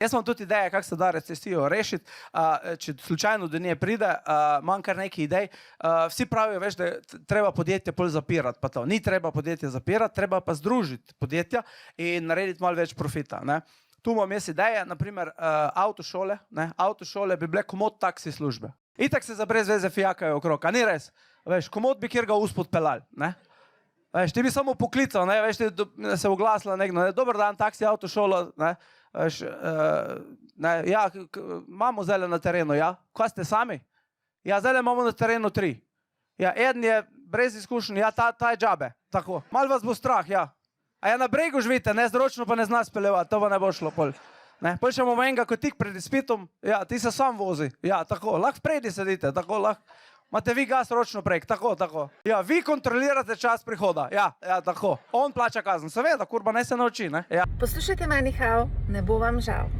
Jaz imam tudi ideje, kako se da recesijo rešiti. Če slučajno do nje pride, imam kar nekaj idej. Vsi pravijo, veš, da je treba podjetje pol zapirati, pa to. Ni treba podjetje zapirati, treba pa združiti podjetja in narediti malo več profita, ne. Tu imam jaz ideje, naprimer avtošole, ne. Avtošole bi bile komod taksi službe. Itak se za brez veze fijakajo okrog, a ni res? Veš, komod bi kjer ga uspod pelali, ne. Veš, ti bi samo poklical, ne, veš, ti se oglasila nekdo, ne, dober dan, taksi, avtošola, ne. Veš, ne, ja, imamo zdaj na terenu, ja. Kaj ste sami? Ja, zdaj imamo na terenu 3. Ja, eden je brez izkušenj, ja, ta je džabe, tako. Malo vas bo strah, ja. A ja, na bregu živite, ne, zročno pa ne zna speljevati, to pa ne bo šlo pol. Ne, pol še imamo enega, ko tik pred izpitom, ja, ti se sam vozi, ja, tako, lahko vpredi sedite, tako, lahko. Imate vi gas ročno prek, tako. Ja, vi kontrolirate čas prihoda, ja, tako. On plača kazen, seveda, kurba, ne se nauči, ne, ja. Poslušajte Money How, ne bo vam žal.